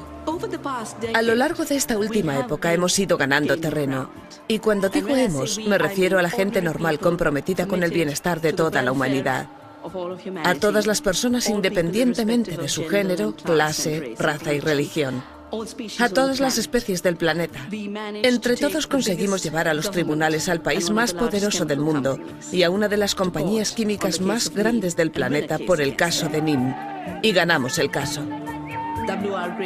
A lo largo de esta última época hemos ido ganando terreno. Y cuando digo hemos, me refiero a la gente normal comprometida con el bienestar de toda la humanidad. A todas las personas independientemente de su género, clase, raza y religión. A todas las especies del planeta. Entre todos conseguimos llevar a los tribunales al país más poderoso del mundo y a una de las compañías químicas más grandes del planeta por el caso de NIM. Y ganamos el caso.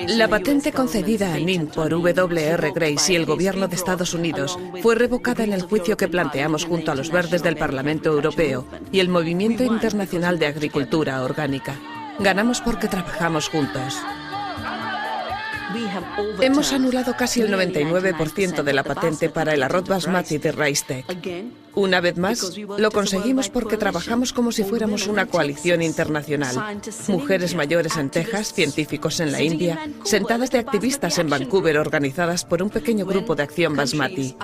La patente concedida a NIM por W.R. Grace y el gobierno de Estados Unidos fue revocada en el juicio que planteamos junto a los verdes del Parlamento Europeo y el Movimiento Internacional de Agricultura Orgánica. Ganamos porque trabajamos juntos. Hemos anulado casi el 99% de la patente para el arroz basmati de Raistec. Una vez más, lo conseguimos porque trabajamos como si fuéramos una coalición internacional. Mujeres mayores en Texas, científicos en la India, sentadas de activistas en Vancouver organizadas por un pequeño grupo de acción basmati.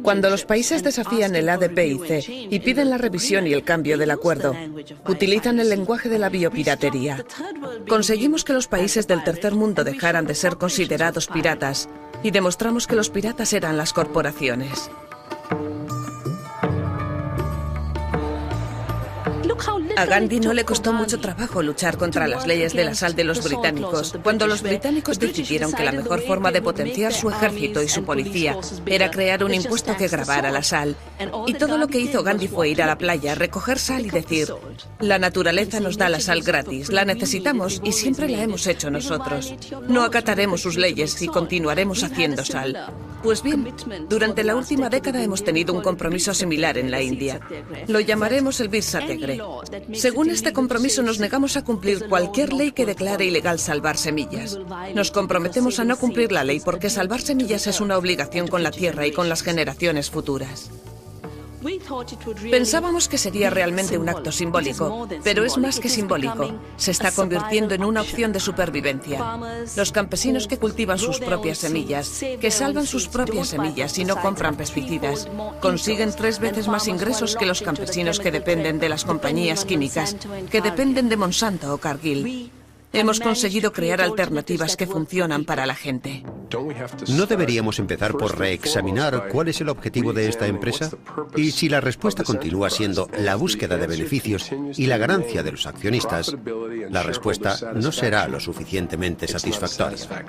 Cuando los países desafían el ADPIC y piden la revisión y el cambio del acuerdo, utilizan el lenguaje de la biopiratería. Conseguimos que los países del tercer mundo dejaran de ser considerados piratas y demostramos que los piratas eran las corporaciones. A Gandhi no le costó mucho trabajo luchar contra las leyes de la sal de los británicos. Cuando los británicos decidieron que la mejor forma de potenciar su ejército y su policía era crear un impuesto que gravara la sal. Y todo lo que hizo Gandhi fue ir a la playa, recoger sal y decir, la naturaleza nos da la sal gratis, la necesitamos y siempre la hemos hecho nosotros. No acataremos sus leyes y continuaremos haciendo sal. Pues bien, durante la última década hemos tenido un compromiso similar en la India. Lo llamaremos el Bir Satyagrah. Según este compromiso nos negamos a cumplir cualquier ley que declare ilegal salvar semillas. Nos comprometemos a no cumplir la ley porque salvar semillas es una obligación con la tierra y con las generaciones futuras. Pensábamos que sería realmente un acto simbólico, pero es más que simbólico. Se está convirtiendo en una opción de supervivencia. Los campesinos que cultivan sus propias semillas, que salvan sus propias semillas y no compran pesticidas, consiguen 3 veces más ingresos que los campesinos que dependen de las compañías químicas, que dependen de Monsanto o Cargill. Hemos conseguido crear alternativas que funcionan para la gente. ¿No deberíamos empezar por reexaminar cuál es el objetivo de esta empresa? Y si la respuesta continúa siendo la búsqueda de beneficios y la ganancia de los accionistas, la respuesta no será lo suficientemente satisfactoria.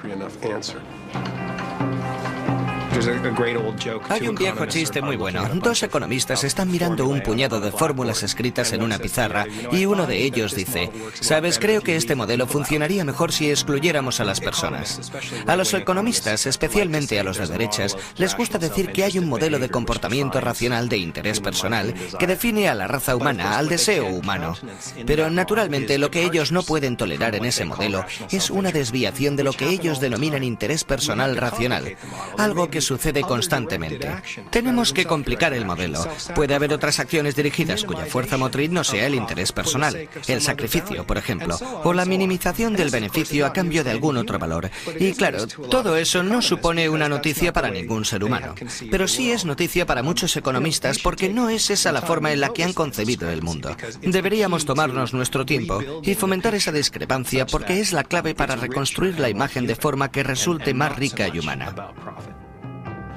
Hay un viejo chiste muy bueno. 2 economistas están mirando un puñado de fórmulas escritas en una pizarra y uno de ellos dice, ¿sabes? Creo que este modelo funcionaría mejor si excluyéramos a las personas. A los economistas, especialmente a los de derechas, les gusta decir que hay un modelo de comportamiento racional de interés personal que define a la raza humana, al deseo humano. Pero naturalmente lo que ellos no pueden tolerar en ese modelo es una desviación de lo que ellos denominan interés personal racional, algo que que sucede constantemente. Tenemos que complicar el modelo. Puede haber otras acciones dirigidas cuya fuerza motriz no sea el interés personal, el sacrificio, por ejemplo, o la minimización del beneficio a cambio de algún otro valor. Y claro, todo eso no supone una noticia para ningún ser humano, pero sí es noticia para muchos economistas porque no es esa la forma en la que han concebido el mundo. Deberíamos tomarnos nuestro tiempo y fomentar esa discrepancia porque es la clave para reconstruir la imagen de forma que resulte más rica y humana.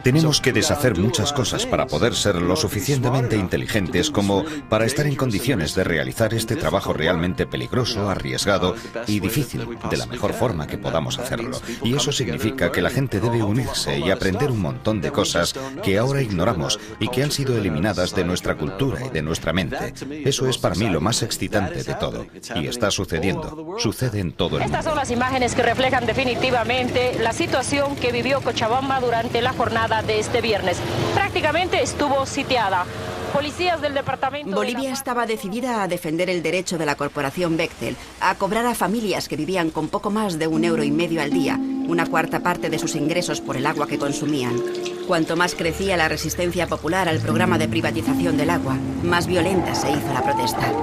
Tenemos que deshacer muchas cosas para poder ser lo suficientemente inteligentes como para estar en condiciones de realizar este trabajo realmente peligroso, arriesgado y difícil de la mejor forma que podamos hacerlo. Y eso significa que la gente debe unirse y aprender un montón de cosas que ahora ignoramos y que han sido eliminadas de nuestra cultura y de nuestra mente. Eso es para mí lo más excitante de todo. Y está sucediendo. Sucede en todo el mundo. Estas son las imágenes que reflejan definitivamente la situación que vivió Cochabamba durante la jornada de este viernes. Prácticamente estuvo sitiada. Policías del departamento... Bolivia estaba decidida a defender el derecho de la corporación Bechtel a cobrar a familias que vivían con poco más de €1,50 al día, una cuarta parte de sus ingresos por el agua que consumían. Cuanto más crecía la resistencia popular al programa de privatización del agua, más violenta se hizo la protesta.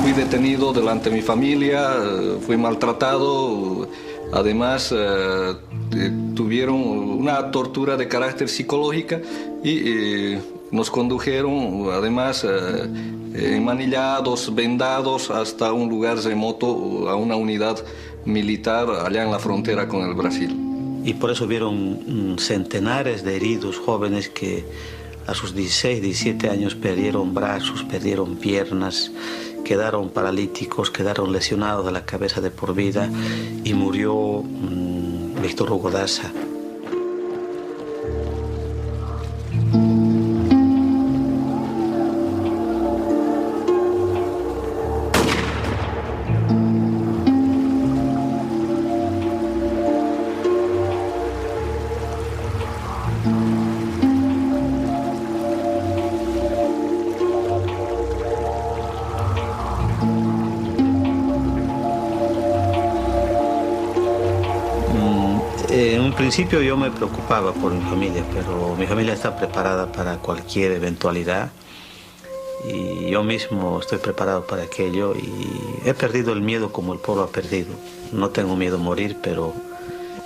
Fui detenido delante de mi familia, fui maltratado. Además, tuvieron una tortura de carácter psicológica y nos condujeron, además, enmanillados, vendados, hasta un lugar remoto, a una unidad militar allá en la frontera con el Brasil. Y por eso vieron centenares de heridos jóvenes que a sus 16, 17 años perdieron brazos, perdieron piernas, quedaron paralíticos, quedaron lesionados de la cabeza de por vida y murió Víctor Hugo Daza. En principio yo me preocupaba por mi familia, pero mi familia está preparada para cualquier eventualidad y yo mismo estoy preparado para aquello y he perdido el miedo como el pueblo ha perdido. No tengo miedo a morir, pero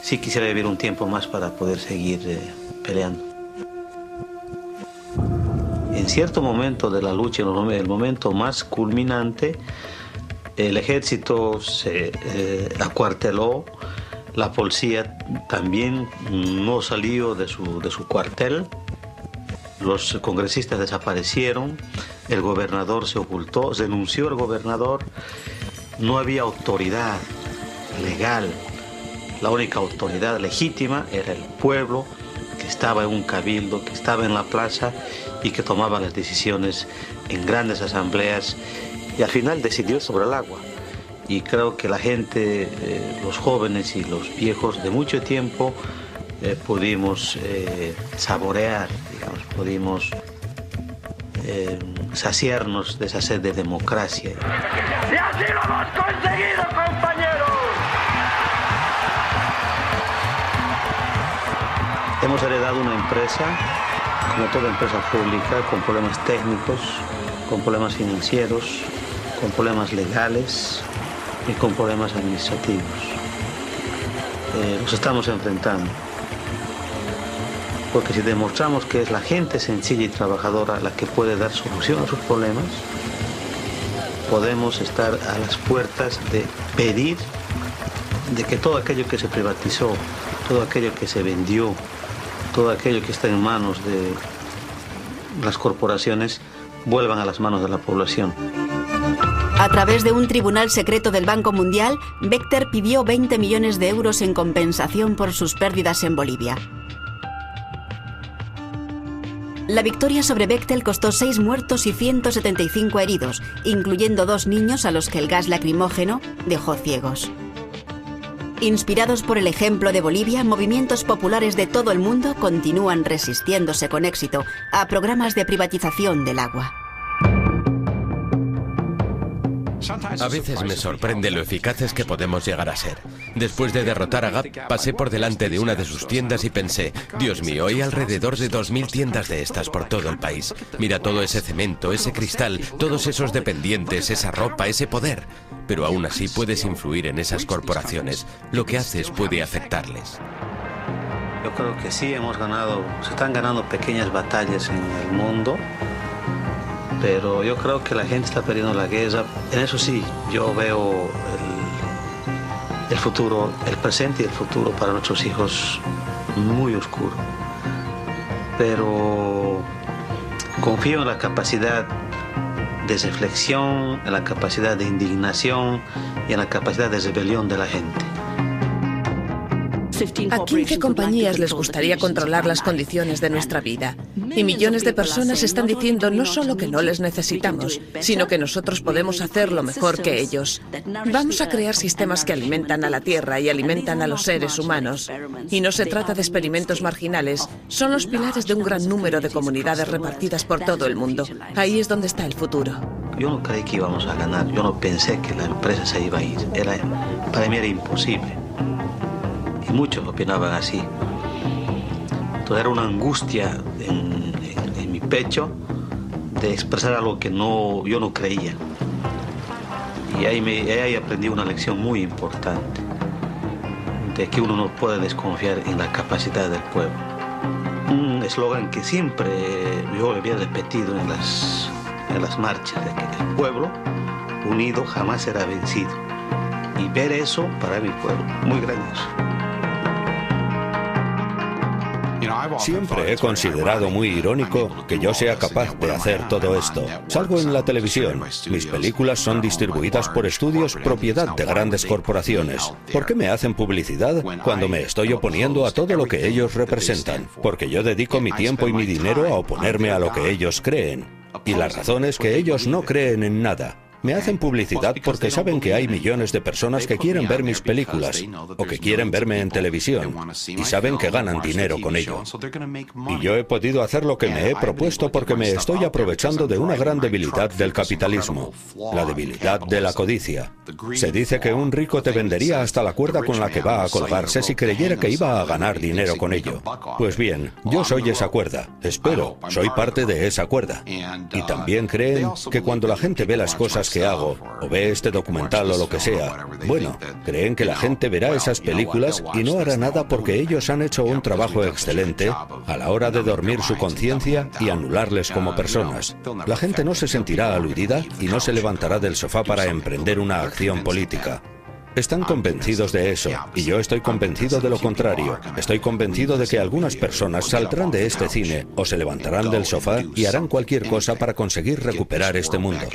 sí quisiera vivir un tiempo más para poder seguir peleando. En cierto momento de la lucha, en el momento más culminante, el ejército se acuarteló. La policía también no salió de su cuartel, los congresistas desaparecieron, el gobernador se ocultó, renunció el gobernador, no había autoridad legal, la única autoridad legítima era el pueblo que estaba en un cabildo, que estaba en la plaza y que tomaba las decisiones en grandes asambleas y al final decidió sobre el agua. Y creo que la gente, los jóvenes y los viejos de mucho tiempo pudimos saborear, digamos, pudimos saciarnos de esa sed de democracia. ¡Y así lo hemos conseguido, compañeros! Hemos heredado una empresa, como toda empresa pública, con problemas técnicos, con problemas financieros, con problemas legales y con problemas administrativos. Nos estamos enfrentando. Porque si demostramos que es la gente sencilla y trabajadora la que puede dar solución a sus problemas, podemos estar a las puertas de pedir de que todo aquello que se privatizó, todo aquello que se vendió, todo aquello que está en manos de las corporaciones, vuelvan a las manos de la población. A través de un tribunal secreto del Banco Mundial, Bechtel pidió 20 millones de euros en compensación por sus pérdidas en Bolivia. La victoria sobre Bechtel costó 6 muertos y 175 heridos, incluyendo 2 niños a los que el gas lacrimógeno dejó ciegos. Inspirados por el ejemplo de Bolivia, movimientos populares de todo el mundo continúan resistiéndose con éxito a programas de privatización del agua. A veces me sorprende lo eficaces que podemos llegar a ser. Después de derrotar a Gap, pasé por delante de una de sus tiendas y pensé, Dios mío, hay alrededor de 2000 tiendas de estas por todo el país. Mira todo ese cemento, ese cristal, todos esos dependientes, esa ropa, ese poder. Pero aún así puedes influir en esas corporaciones. Lo que haces puede afectarles. Yo creo que sí se están ganando pequeñas batallas en el mundo, pero yo creo que la gente está perdiendo la guerra. En eso sí, yo veo el futuro, el presente y el futuro para nuestros hijos muy oscuro. Pero confío en la capacidad de reflexión, en la capacidad de indignación y en la capacidad de rebelión de la gente. A 15 compañías les gustaría controlar las condiciones de nuestra vida. Y millones de personas están diciendo no solo que no les necesitamos, sino que nosotros podemos hacerlo mejor que ellos. Vamos a crear sistemas que alimentan a la Tierra y alimentan a los seres humanos. Y no se trata de experimentos marginales, son los pilares de un gran número de comunidades repartidas por todo el mundo. Ahí es donde está el futuro. Yo no creí que íbamos a ganar, yo no pensé que la empresa se iba a ir. Para mí era imposible. Y muchos opinaban así. Entonces era una angustia en mi pecho de expresar algo que yo no creía. Y ahí aprendí una lección muy importante, de que uno no puede desconfiar en la capacidad del pueblo. Un eslogan que siempre yo había repetido en las marchas, de que el pueblo unido jamás será vencido. Y ver eso para mi pueblo, muy grandioso. Siempre he considerado muy irónico que yo sea capaz de hacer todo esto. Salgo en la televisión. Mis películas son distribuidas por estudios propiedad de grandes corporaciones. ¿Por qué me hacen publicidad cuando me estoy oponiendo a todo lo que ellos representan? Porque yo dedico mi tiempo y mi dinero a oponerme a lo que ellos creen. Y la razón es que ellos no creen en nada. Me hacen publicidad porque saben que hay millones de personas que quieren ver mis películas o que quieren verme en televisión y saben que ganan dinero con ello. Y yo he podido hacer lo que me he propuesto porque me estoy aprovechando de una gran debilidad del capitalismo, la debilidad de la codicia. Se dice que un rico te vendería hasta la cuerda con la que va a colgarse si creyera que iba a ganar dinero con ello. Pues bien, yo soy esa cuerda. Espero, soy parte de esa cuerda. Y también creen que cuando la gente ve las cosas que hago, o ve este documental o lo que sea, bueno, creen que la gente verá esas películas y no hará nada porque ellos han hecho un trabajo excelente a la hora de dormir su conciencia y anularles como personas. La gente no se sentirá aludida y no se levantará del sofá para emprender una acción política. Están convencidos de eso, y yo estoy convencido de lo contrario. Estoy convencido de que algunas personas saldrán de este cine o se levantarán del sofá y harán cualquier cosa para conseguir recuperar este mundo.